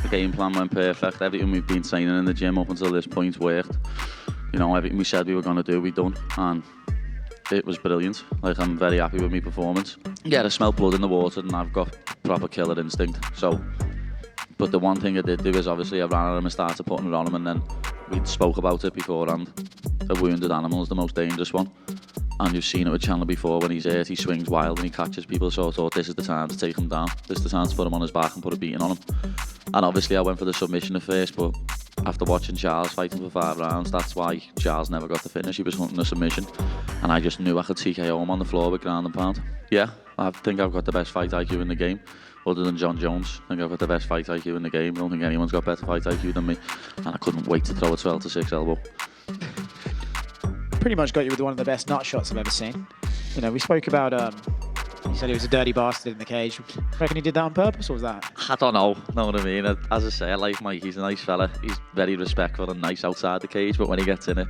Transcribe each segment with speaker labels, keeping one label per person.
Speaker 1: game plan went perfect. Everything we've been training in the gym up until this point worked. You know, everything we said we were going to do, we done, and it was brilliant. Like, I'm very happy with my performance. Yeah, I smell blood in the water and I've got proper killer instinct. So, but the one thing I did do is obviously I ran at him and started putting it on him, and then we spoke about it beforehand. A wounded animal is the most dangerous one. And you've seen it with Chandler before. When he's hurt, he swings wild and he catches people. So I thought, this is the time to take him down. This is the time to put him on his back and put a beating on him. And obviously I went for the submission at first, but after watching Charles fighting for 5 rounds, that's why Charles never got the finish. He was hunting a submission. And I just knew I could TKO him on the floor with ground and pound. Yeah, I think I've got the best fight IQ in the game. Other than John Jones, I think I've got the best fight IQ in the game. I don't think anyone's got better fight IQ than me. And I couldn't wait to throw a 12-6 elbow.
Speaker 2: Pretty much got you with one of the best nut shots I've ever seen. You know, we spoke about, you said he was a dirty bastard in the cage. Reckon he did that on purpose, or was that?
Speaker 1: I don't know what I mean. As I say, I like Mike, he's a nice fella. He's very respectful and nice outside the cage, but when he gets in it,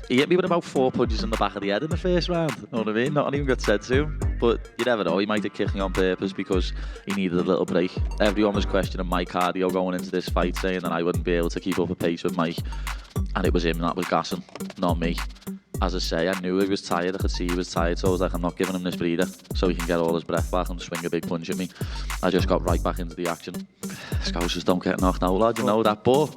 Speaker 1: he hit me with about 4 punches in the back of the head in the first round. You know what I mean? Not even got said to him. But you never know, he might have kicked me on purpose because he needed a little break. Everyone was questioning my cardio going into this fight, saying that I wouldn't be able to keep up a pace with Mike. And it was him that was gassing, not me. As I say, I knew he was tired, I could see he was tired, so I was like, I'm not giving him this breather so he can get all his breath back and swing a big punch at me. I just got right back into the action. Scousers don't get knocked out, lad, you know that, but...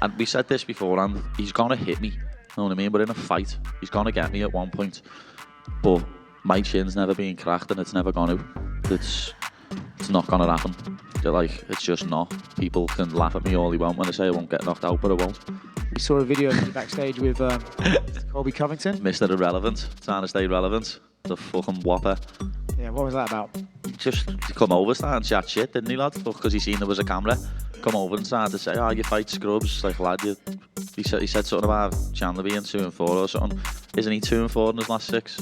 Speaker 1: And we said this beforehand, he's gonna hit me, you know what I mean? We're in a fight, he's gonna get me at one point. But my chin's never been cracked and it's never gonna. It's not gonna happen. Like, it's just not. People can laugh at me all they want when I say I won't get knocked out, but I won't.
Speaker 2: We saw a video of you backstage with Colby Covington.
Speaker 1: Mr. Irrelevant, trying to stay relevant. The fucking whopper.
Speaker 2: Yeah, what was that about?
Speaker 1: Just to come over, start and chat shit, didn't he, lad? Because he seen there was a camera. Come over and started to say, oh, you fight scrubs. Like, lad, he said something about Chandler being 2-4 or something. Isn't he 2-4 in his last 6?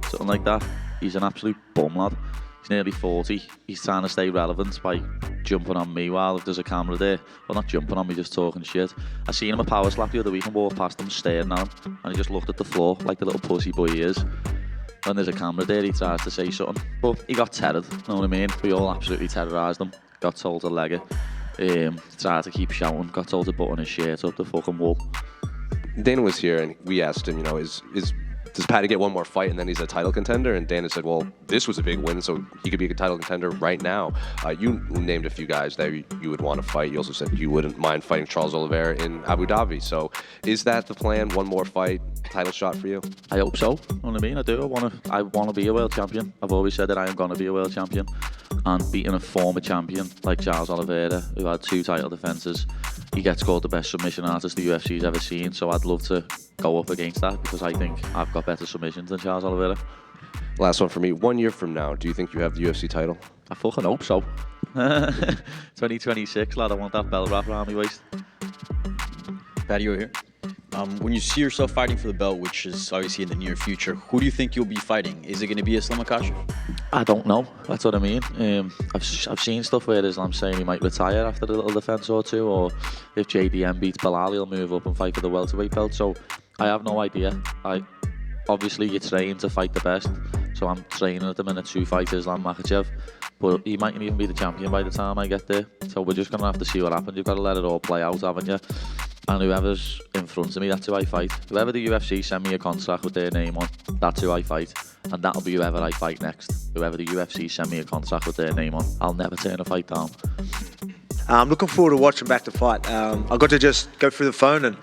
Speaker 1: Something like that. He's an absolute bum, lad. He's nearly 40. He's trying to stay relevant by jumping on me while if there's a camera there. Well, not jumping on me, just talking shit. I seen him a power slap the other week and walked past him staring at him, and he just looked at the floor like the little pussy boy he is. When there's a camera there, he tries to say something, but he got terrored, you know what I mean? We all absolutely terrorised him. Got told to leg it. Tried to keep shouting, got told to button his shirt up the fucking wall.
Speaker 3: Dana was here and we asked him, you know, does Paddy get one more fight and then he's a title contender? And Dana said, well, this was a big win, so he could be a title contender right now. You named a few guys that you would want to fight. You also said you wouldn't mind fighting Charles Oliveira in Abu Dhabi. So is that the plan? One more fight, title shot for you?
Speaker 1: I hope so. You know what I mean? I do. I want to be a world champion. I've always said that I am going to be a world champion. And beating a former champion like Charles Oliveira, who had 2 title defences, he gets called the best submission artist the UFC's ever seen. So I'd love to go up against that because I think I've got better submissions than Charles Oliveira.
Speaker 3: Last one for me. 1 year from now, do you think you have the UFC title?
Speaker 1: I fucking hope so. 2026, lad. I want that belt wrap around my waist.
Speaker 4: Paddy, over here. When you see yourself fighting for the belt, which is obviously in the near future, who do you think you'll be fighting? Is it going to be Islam Makhachev?
Speaker 1: I don't know. That's what I mean. I've seen stuff where Islam's saying he might retire after a little defence or 2, or if JDM beats Bilal, he'll move up and fight for the welterweight belt. So I have no idea. Obviously, you train to fight the best, so I'm training at the minute to fight Islam Makhachev. But he mightn't even be the champion by the time I get there. So we're just going to have to see what happens. You've got to let it all play out, haven't you? And whoever's in front of me, that's who I fight. Whoever the UFC send me a contract with their name on, that's who I fight. And that'll be whoever I fight next. Whoever the UFC send me a contract with their name on, I'll never turn a fight down.
Speaker 5: I'm looking forward to watching back the fight. I got to just go through the phone and,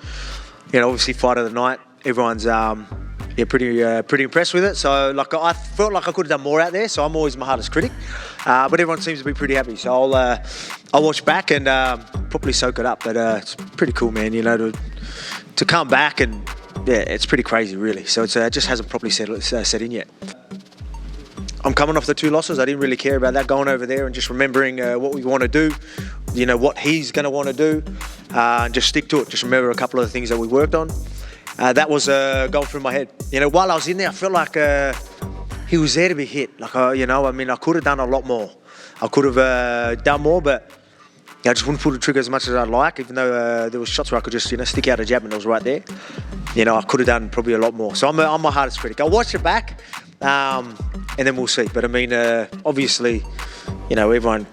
Speaker 5: you know, obviously fight of the night. Everyone's pretty impressed with it. So like I felt like I could have done more out there. So I'm always my hardest critic, but everyone seems to be pretty happy. So I'll watch back and probably soak it up. But it's pretty cool, man. You know, to come back and yeah, it's pretty crazy, really. So it just hasn't properly set in yet. I'm coming off the 2 losses. I didn't really care about that, going over there and just remembering what we want to do, you know, what he's going to want to do, and just stick to it. Just remember a couple of the things that we worked on. That was going through my head. You know, while I was in there, I felt like he was there to be hit. Like, you know, I mean, I could have done a lot more. I could have done more, but I just wouldn't pull the trigger as much as I'd like, even though there was shots where I could just, you know, stick out a jab and it was right there. You know, I could have done probably a lot more. So I'm my hardest critic. I'll watch it back, and then we'll see. But I mean, obviously, you know, everyone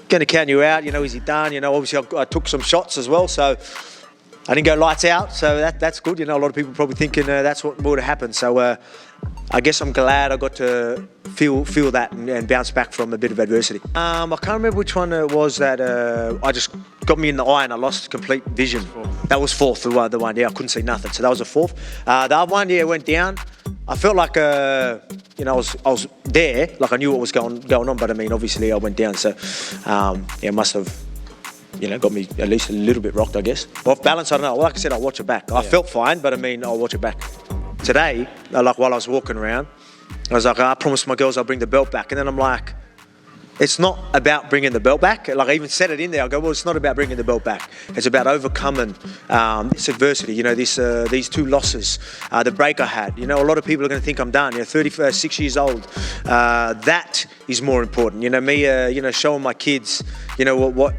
Speaker 5: going to count you out. You know, is he done? You know, obviously I took some shots as well, so I didn't go lights out. So that's good. You know, a lot of people probably thinking that's what would have happened. So I guess I'm glad I got to feel that and bounce back from a bit of adversity. I can't remember which one it was that I just got me in the eye and I lost complete vision. That was fourth, the one. Yeah, I couldn't see nothing. So that was a fourth. The other one, yeah, went down. I felt like, you know, I was there, like I knew what was going on, but I mean, obviously I went down. So, yeah, must have, you know, got me at least a little bit rocked, I guess. Off balance, I don't know. Like I said, I'll watch it back. I felt fine, but I mean, I'll watch it back. Today, like while I was walking around, I was like, I promised my girls I'll bring the belt back. And then I'm like, it's not about bringing the belt back. Like I even said it in there. I go, well, it's not about bringing the belt back. It's about overcoming this adversity. You know, these two losses, the break I had. You know, a lot of people are going to think I'm done. You know, 36 years old. That is more important. You know, me, you know, showing my kids, you know, what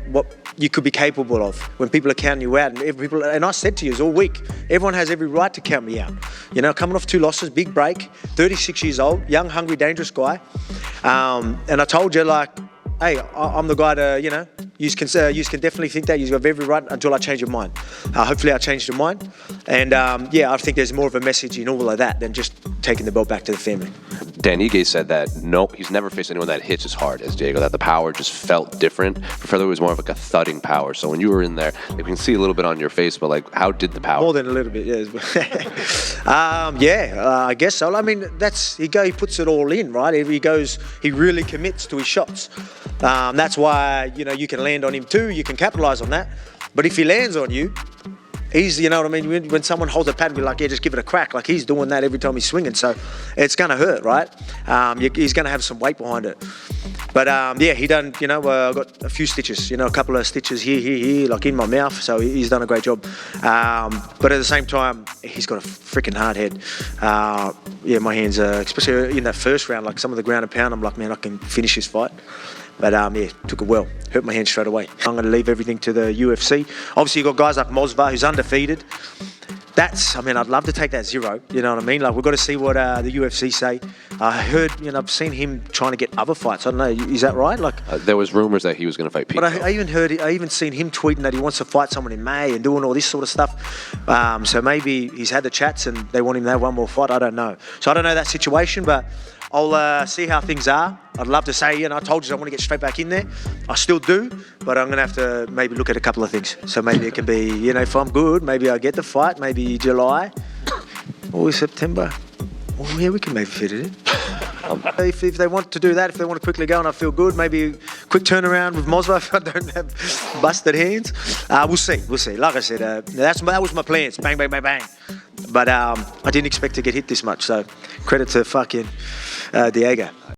Speaker 5: you could be capable of when people are counting you out. And I said to you all week, everyone has every right to count me out. You know, coming off 2 losses, big break, 36 years old, young, hungry, dangerous guy. And I told you, like, hey, I'm the guy to, you know, you can definitely think that. You've got every right until I change your mind. Hopefully I changed your mind. And yeah, I think there's more of a message in all of that than just taking the belt back to the family.
Speaker 3: Dan Ige said that he's never faced anyone that hits as hard as Diego, that the power just felt different. For Federer, it was more of like a thudding power. So when you were in there, we can see a little bit on your face, but like, how did the power?
Speaker 5: More than a little bit, yeah. I guess so. I mean, he puts it all in, right? He really commits to his shots. That's why, you know, you can land on him too, you can capitalize on that. But if he lands on you, he's, you know what I mean, when someone holds a pad and be like, yeah, just give it a crack, like he's doing that every time he's swinging, so it's going to hurt, right? He's going to have some weight behind it. But yeah, he done, you know, I got a few stitches, you know, a couple of stitches here, like in my mouth, so he's done a great job. But at the same time, he's got a freaking hard head. Yeah, my hands, especially in that first round, like some of the ground and pound, I'm like, man, I can finish this fight. But yeah, took it well. Hurt my hand straight away. I'm going to leave everything to the UFC. Obviously, you've got guys like Mosva, who's undefeated. I mean, I'd love to take that 0. You know what I mean? Like, we've got to see what the UFC say. I heard, you know, I've seen him trying to get other fights. I don't know, is that right? Like,
Speaker 3: there was rumors that he was going to fight Pete.
Speaker 5: But I even seen him tweeting that he wants to fight someone in May and doing all this sort of stuff. So maybe he's had the chats and they want him to have one more fight. I don't know. So I don't know that situation, but I'll see how things are. I'd love to say, you know, I told you I want to get straight back in there. I still do, but I'm going to have to maybe look at a couple of things. So maybe it can be, you know, if I'm good, maybe I get the fight, maybe July or September. Well, yeah, we can maybe fit it in. If they want to do that, if they want to quickly go and I feel good, maybe a quick turnaround with Mosva if I don't have busted hands. We'll see. Like I said, that was my plans. Bang, bang, bang, bang. But I didn't expect to get hit this much, so credit to fucking Diego.